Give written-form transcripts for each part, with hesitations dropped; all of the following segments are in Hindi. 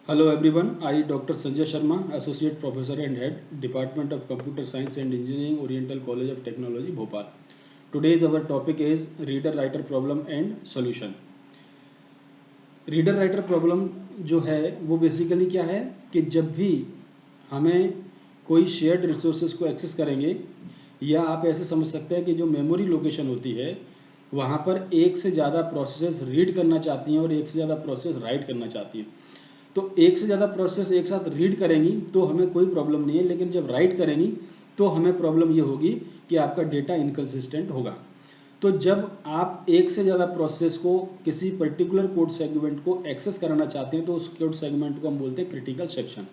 Hello everyone, I Dr. Sanjay Sharma, Associate Professor and Head, Department of Computer Science and Engineering, Oriental College of Technology, Bhopal. Today's our topic is reader-writer problem and solution. Reader writer problem जो है वो बेसिकली क्या है कि जब भी हमें कोई शेयर्ड रिसोर्सेज को एक्सेस करेंगे या आप ऐसे समझ सकते हैं कि जो मेमोरी लोकेशन होती है वहाँ पर एक से ज़्यादा प्रोसेस रीड करना चाहती हैं और एक से ज़्यादा प्रोसेस राइट करना चाहती हैं। तो एक से ज़्यादा प्रोसेस एक साथ रीड करेंगी तो हमें कोई प्रॉब्लम नहीं है, लेकिन जब राइट करेंगी तो हमें प्रॉब्लम ये होगी कि आपका डेटा इनकन्सिस्टेंट होगा। तो जब आप एक से ज़्यादा प्रोसेस को किसी पर्टिकुलर कोड सेगमेंट को एक्सेस कराना चाहते हैं तो उस कोड सेगमेंट को हम बोलते हैं क्रिटिकल सेक्शन।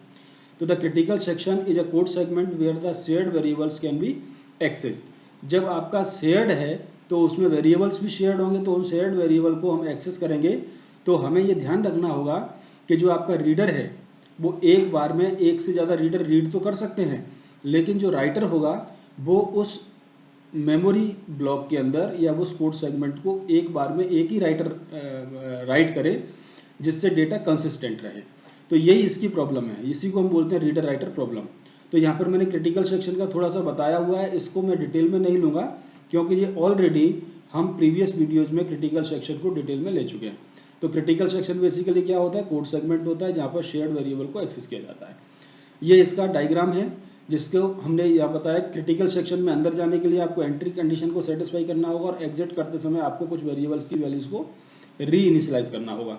तो the critical section is a code segment where the shared variables can be accessed. जब आपका शेयर्ड है तो उसमें वेरिएबल्स भी शेयर्ड होंगे, तो उन शेयर्ड वेरिएबल को हम एक्सेस करेंगे। तो हमें ये ध्यान रखना होगा कि जो आपका रीडर है वो एक बार में एक से ज़्यादा रीडर रीड तो कर सकते हैं, लेकिन जो राइटर होगा वो उस मेमोरी ब्लॉक के अंदर या उस कोड सेगमेंट को एक बार में एक ही राइटर राइट करे जिससे डेटा कंसिस्टेंट रहे। तो यही इसकी प्रॉब्लम है, इसी को हम बोलते हैं रीडर राइटर प्रॉब्लम। तो यहाँ पर मैंने क्रिटिकल सेक्शन का थोड़ा सा बताया हुआ है, इसको मैं डिटेल में नहीं लूँगा क्योंकि ये ऑलरेडी हम प्रीवियस वीडियोज़ में क्रिटिकल सेक्शन को डिटेल में ले चुके हैं। तो क्रिटिकल सेक्शन बेसिकली क्या होता है, कोड सेगमेंट होता है जहाँ पर शेयर्ड वेरिएबल को एक्सेस किया जाता है। ये इसका डायग्राम है जिसको हमने यहाँ बताया। क्रिटिकल सेक्शन में अंदर जाने के लिए आपको एंट्री कंडीशन को सेटिस्फाई करना होगा और एग्जिट करते समय आपको कुछ वेरिएबल्स की वैल्यूज को री इनिशियलाइज करना होगा।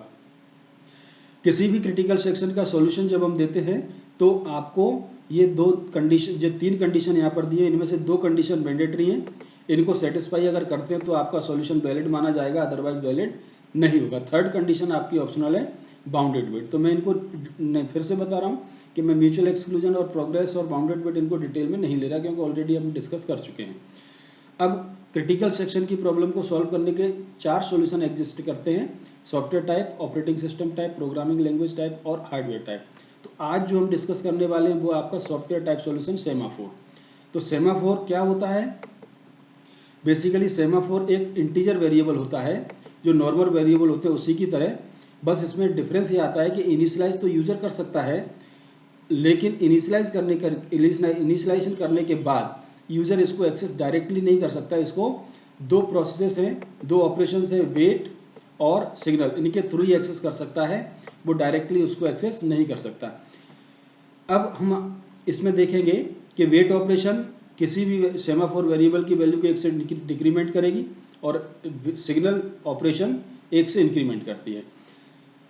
किसी भी क्रिटिकल सेक्शन का सॉल्यूशन जब हम देते हैं तो आपको ये दो कंडीशन, जो तीन कंडीशन यहाँ पर दिए इनमें से दो कंडीशन मैंडेटरी हैं। इनको सेटिस्फाई अगर करते हैं तो आपका सॉल्यूशन वैलिड माना जाएगा, अदरवाइज वैलिड नहीं होगा। थर्ड कंडीशन आपकी ऑप्शनल है, बाउंडेड विड्थ। तो मैं इनको फिर से बता रहा हूँ कि मैं म्यूचुअल एक्सक्लूजन और प्रोग्रेस और बाउंडेड विड्थ इनको डिटेल में नहीं ले रहा क्योंकि ऑलरेडी हम डिस्कस कर चुके हैं। अब क्रिटिकल सेक्शन की प्रॉब्लम को सॉल्व करने के चार सॉल्यूशन एग्जिस्ट करते हैं: software type, operating system type, programming language type और हार्डवेयर टाइप। तो आज जो हम डिस्कस करने वाले हैं वो आपका सॉफ्टवेयर टाइप सॉल्यूशन सेमाफोर। तो सेमाफोर क्या होता है? बेसिकली सेमाफोर एक इंटीजर वेरिएबल होता है जो नॉर्मल वेरिएबल होते हैं उसी की तरह, बस इसमें डिफरेंस ये आता है कि इनिशियलाइज तो यूजर कर सकता है, लेकिन इनिशियलाइजेशन करने के बाद यूज़र इसको एक्सेस डायरेक्टली नहीं कर सकता। इसको दो प्रोसेस हैं, दो ऑपरेशन हैं, वेट और सिग्नल, इनके थ्रू ही एक्सेस कर सकता है, वो डायरेक्टली उसको एक्सेस नहीं कर सकता। अब हम इसमें देखेंगे कि वेट ऑपरेशन किसी भी सेमाफोर वेरिएबल की वैल्यू को एक से डिक्रीमेंट करेगी और सिग्नल ऑपरेशन एक से इंक्रीमेंट करती है।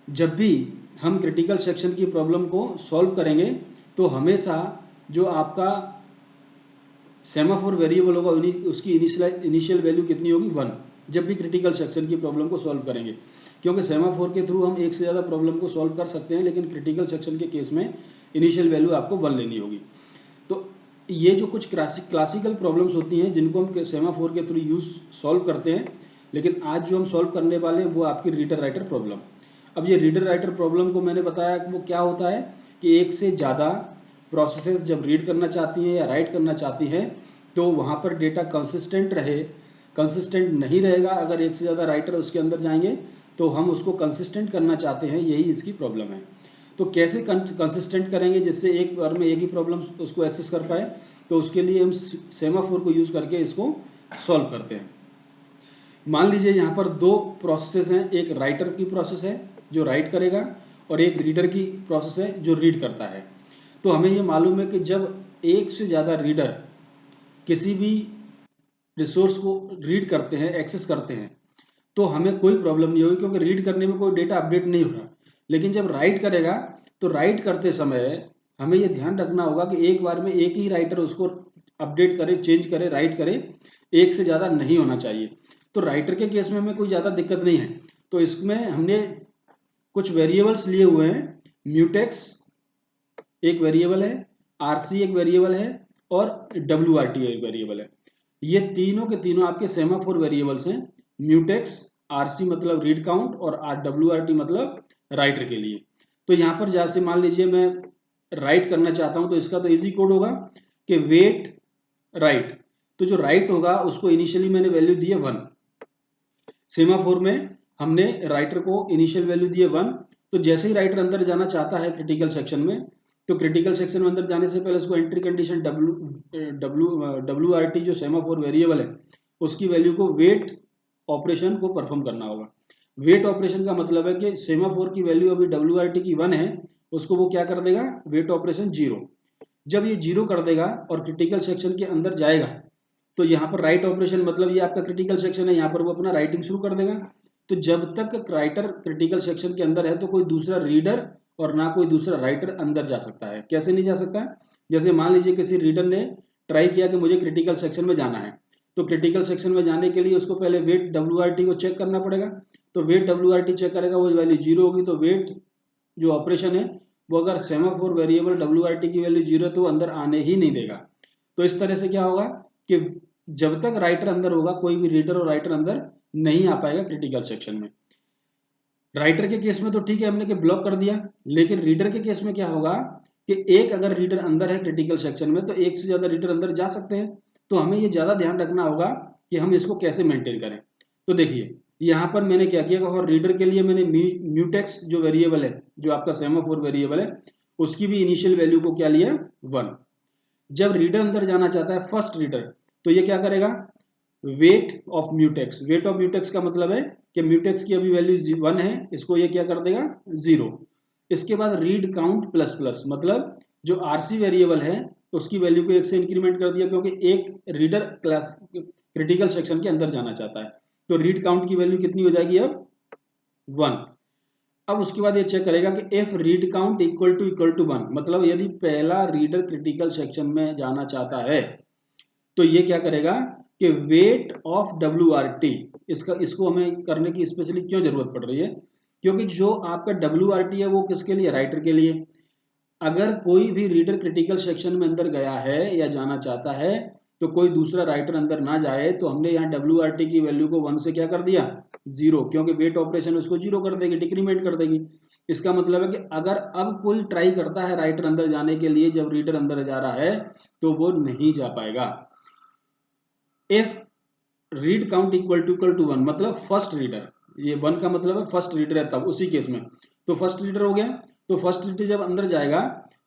जब भी हम क्रिटिकल सेक्शन की प्रॉब्लम को सॉल्व करेंगे तो हमेशा जो आपका सेमाफोर वेरिएबल होगा उसकी इनिशियल वैल्यू कितनी होगी, 1। जब भी क्रिटिकल सेक्शन की प्रॉब्लम को सॉल्व करेंगे, क्योंकि सेमाफोर के थ्रू हम एक से ज़्यादा प्रॉब्लम को सॉल्व कर सकते हैं, लेकिन क्रिटिकल सेक्शन के केस में इनिशियल वैल्यू आपको 1 लेनी होगी। तो ये जो कुछ क्लासिकल प्रॉब्लम्स होती हैं जिनको हम सेमाफोर के थ्रू यूज सॉल्व करते हैं, लेकिन आज जो हम सॉल्व करने वाले हैं वो आपकी रीडर राइटर प्रॉब्लम। अब ये रीडर राइटर प्रॉब्लम को मैंने बताया कि वो क्या होता है कि एक से ज़्यादा प्रोसेसेस जब रीड करना चाहती हैं या राइट करना चाहती हैं तो वहाँ पर डेटा कंसिस्टेंट रहे। कंसिस्टेंट नहीं रहेगा अगर एक से ज़्यादा राइटर उसके अंदर जाएंगे, तो हम उसको कंसिस्टेंट करना चाहते हैं, यही इसकी प्रॉब्लम है। तो कैसे कंसिस्टेंट करेंगे जिससे एक बार में एक ही प्रॉब्लम उसको एक्सेस कर पाए? तो उसके लिए हम सेमाफोर को यूज़ करके इसको सॉल्व करते हैं। मान लीजिए यहाँ पर दो प्रोसेस हैं, एक राइटर की प्रोसेस है जो राइट करेगा और एक रीडर की प्रोसेस है जो रीड करता है। तो हमें ये मालूम है कि जब एक से ज़्यादा रीडर किसी भी रिसोर्स को रीड करते हैं, एक्सेस करते हैं, तो हमें कोई प्रॉब्लम नहीं होगी क्योंकि रीड करने में कोई डेटा अपडेट नहीं हो रहा। लेकिन जब राइट करेगा तो राइट करते समय हमें यह ध्यान रखना होगा कि एक बार में एक ही राइटर उसको अपडेट करे, चेंज करे, राइट करे, एक से ज़्यादा नहीं होना चाहिए। तो राइटर के केस में हमें कोई ज़्यादा दिक्कत नहीं है। तो इसमें हमने कुछ वेरिएबल्स लिए हुए हैं। म्यूटेक्स एक वेरिएबल है, आरसी एक वेरिएबल है और WRT एक वेरिएबल है। ये तीनों के तीनों आपके सेमाफोर वेरिएबल्स हैं। म्यूटेक्स, आरसी मतलब रीड काउंट और WRT मतलब राइटर के लिए। तो यहाँ पर जैसे मान लीजिए मैं राइट करना चाहता हूँ तो इसका तो इजी कोड होगा कि वेट राइट। तो जो राइट होगा उसको इनिशियली मैंने वैल्यू दी है 1। सेमाफोर में हमने राइटर को इनिशियल वैल्यू दी है 1 तो जैसे ही राइटर अंदर जाना चाहता है क्रिटिकल सेक्शन में, तो क्रिटिकल सेक्शन में अंदर जाने से पहले उसको एंट्री कंडीशन WRT जो सेमाफोर वेरिएबल है उसकी वैल्यू को वेट ऑपरेशन को परफॉर्म करना होगा। वेट ऑपरेशन का मतलब है कि सेमाफोर की वैल्यू अभी WRT की 1 है, उसको वो क्या कर देगा, वेट ऑपरेशन 0। जब ये 0 कर देगा और क्रिटिकल सेक्शन के अंदर जाएगा तो यहाँ पर राइट ऑपरेशन, मतलब ये आपका क्रिटिकल सेक्शन है, यहाँ पर वो अपना राइटिंग शुरू कर देगा। तो जब तक राइटर क्रिटिकल सेक्शन के अंदर है तो कोई दूसरा रीडर और ना कोई दूसरा राइटर अंदर जा सकता है। कैसे नहीं जा सकता? जैसे मान लीजिए किसी रीडर ने ट्राई किया कि मुझे क्रिटिकल सेक्शन में जाना है, तो क्रिटिकल सेक्शन में जाने के लिए उसको पहले वेट WRT को चेक करना पड़ेगा। तो वेट WRT चेक करेगा, वो वैल्यू 0 होगी तो वेट जो ऑपरेशन है वो अगर सेमाफोर वेरिएबल WRT की वैल्यू 0 तो अंदर आने ही नहीं देगा। तो इस तरह से क्या होगा कि जब तक राइटर अंदर होगा कोई भी रीडर और राइटर अंदर नहीं आ पाएगा क्रिटिकल सेक्शन में। राइटर के केस में तो ठीक है हमने कि ब्लॉक कर दिया, लेकिन रीडर के केस में क्या होगा कि एक अगर रीडर अंदर है क्रिटिकल सेक्शन में तो एक से ज्यादा रीडर अंदर जा सकते हैं। तो हमें ये ज्यादा ध्यान रखना होगा कि हम इसको कैसे मेंटेन करें। तो देखिए यहाँ पर मैंने क्या किया, और रीडर के लिए मैंने म्यूटेक्स जो वेरिएबल है, जो आपका सेमाफोर वेरिएबल है, उसकी भी इनिशियल वैल्यू को क्या लिया, 1। जब रीडर अंदर जाना चाहता है फर्स्ट रीडर, तो ये क्या करेगा, weight of mutex. Weight of mutex का मतलब है कि म्यूटेक्स की अभी वैल्यू 1 है, इसको ये क्या कर देगा, 0। इसके बाद रीड काउंट प्लस प्लस, मतलब जो RC वेरिएबल है उसकी वैल्यू को 1 से इंक्रीमेंट कर दिया, क्योंकि एक रीडर क्लास क्रिटिकल सेक्शन के अंदर जाना चाहता है। तो रीड काउंट की वैल्यू कितनी हो जाएगी अब, 1। अब उसके बाद ये चेक करेगा कि if read count equal to 1, मतलब यदि पहला रीडर क्रिटिकल सेक्शन में जाना चाहता है तो ये क्या करेगा कि वेट ऑफ WRT, इसको हमें करने की स्पेशली क्यों जरूरत पड़ रही है, क्योंकि जो आपका WRT है वो किसके लिए, राइटर के लिए। अगर कोई भी रीडर क्रिटिकल सेक्शन में अंदर गया है या जाना चाहता है तो कोई दूसरा राइटर अंदर ना जाए, तो हमने यहाँ WRT की वैल्यू को 1 से क्या कर दिया, 0, क्योंकि वेट ऑपरेशन उसको 0 कर देगी, डिक्रीमेंट कर देगी। इसका मतलब है कि अगर अब कोई ट्राई करता है राइटर अंदर जाने के लिए जब रीडर अंदर जा रहा है तो वो नहीं जा पाएगा। If read count equal to 1, मतलब फर्स्ट रीडर, ये 1 का मतलब है फर्स्ट रीडर है, तब उसी केस में तो फर्स्ट रीडर हो गया। तो फर्स्ट रीडर जब अंदर जाएगा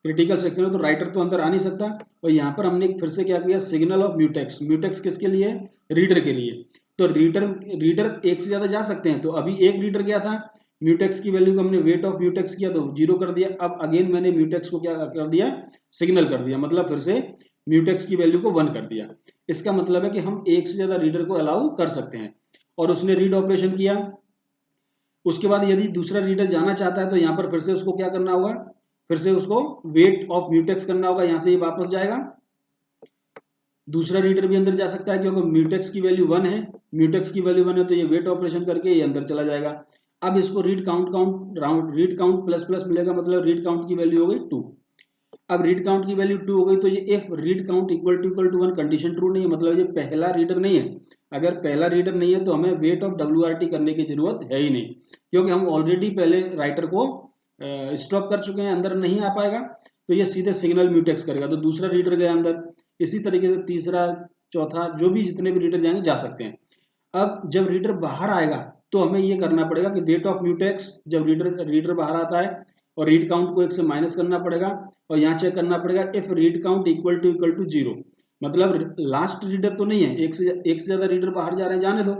क्रिटिकल सेक्शन में तो राइटर तो अंदर आ नहीं सकता, और यहाँ पर हमने फिर से क्या किया, सिग्नल ऑफ म्यूटेक्स। म्यूटेक्स किसके लिए, रीडर के लिए। तो रीडर एक से ज्यादा जा सकते हैं, तो अभी एक रीडर गया था, म्यूटेक्स की वैल्यू को हमने वेट ऑफ म्यूटेक्स किया तो 0 कर दिया। अब अगेन मैंने म्यूटेक्स को क्या कर दिया, सिग्नल कर दिया, मतलब फिर से म्यूटेक्स की वैल्यू को 1 कर दिया। इसका मतलब है कि हम एक से ज्यादा रीडर को अलाउ कर सकते हैं। और उसने रीड ऑपरेशन किया, उसके बाद यदि दूसरा रीडर जाना चाहता है तो यहाँ पर फिर से उसको क्या करना होगा, फिर से उसको वेट ऑफ म्यूटेक्स करना होगा, यहाँ से ये वापस जाएगा। दूसरा रीडर भी अंदर जा सकता है क्योंकि म्यूटेक्स की वैल्यू 1 है, म्यूटेक्स की वैल्यू 1 है तो ये वेट ऑपरेशन करके ये अंदर चला जाएगा। अब इसको रीड काउंट प्लस प्लस मिलेगा, मतलब रीड काउंट की वैल्यू हो गई 2। अब रीड काउंट की वैल्यू 2 हो गई तो ये if read count equal to 1 condition true नहीं है, मतलब ये पहला रीडर नहीं है। अगर पहला रीडर नहीं है तो हमें वेट ऑफ WRT करने की जरूरत है ही नहीं, क्योंकि हम ऑलरेडी पहले राइटर को स्टॉप कर चुके हैं, अंदर नहीं आ पाएगा। तो ये सीधे सिग्नल म्यूटेक्स करेगा, तो दूसरा रीडर गया अंदर। इसी तरीके से तीसरा, चौथा, जो भी जितने भी रीडर जाएंगे जा सकते हैं। अब जब रीडर बाहर आएगा तो हमें ये करना पड़ेगा कि वेट ऑफ म्यूटेक्स, जब रीडर बाहर आता है और रीड काउंट को 1 से माइनस करना पड़ेगा, और यहाँ चेक करना पड़ेगा if read count equal to 0, मतलब लास्ट रीडर तो नहीं है, एक से ज्यादा रीडर बाहर जा रहे हैं, जाने दो।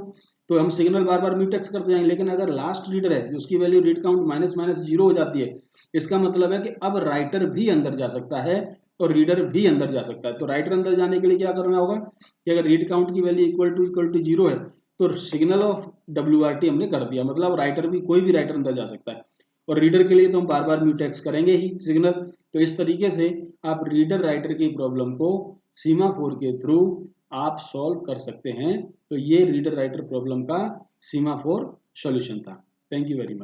तो हम सिग्नल बार बार म्यूटेक्स करते जाएंगे, लेकिन अगर लास्ट रीडर है उसकी value read count minus minus 0 हो जाती है, इसका मतलब है कि अब राइटर भी अंदर जा सकता है और रीडर भी अंदर जा सकता है। तो राइटर अंदर जाने के लिए क्या करना होगा कि अगर रीड काउंट की वैल्यू इक्वल टू 0 है तो सिग्नल ऑफ WRT हमने कर दिया, मतलब राइटर भी, कोई भी राइटर अंदर जा सकता है। और रीडर के लिए तो हम बार बार म्यूटेक्स करेंगे ही सिग्नल। तो इस तरीके से आप रीडर राइटर की प्रॉब्लम को सीमाफोर के थ्रू आप सॉल्व कर सकते हैं। तो ये रीडर राइटर प्रॉब्लम का सीमाफोर सॉल्यूशन था। Thank you very much.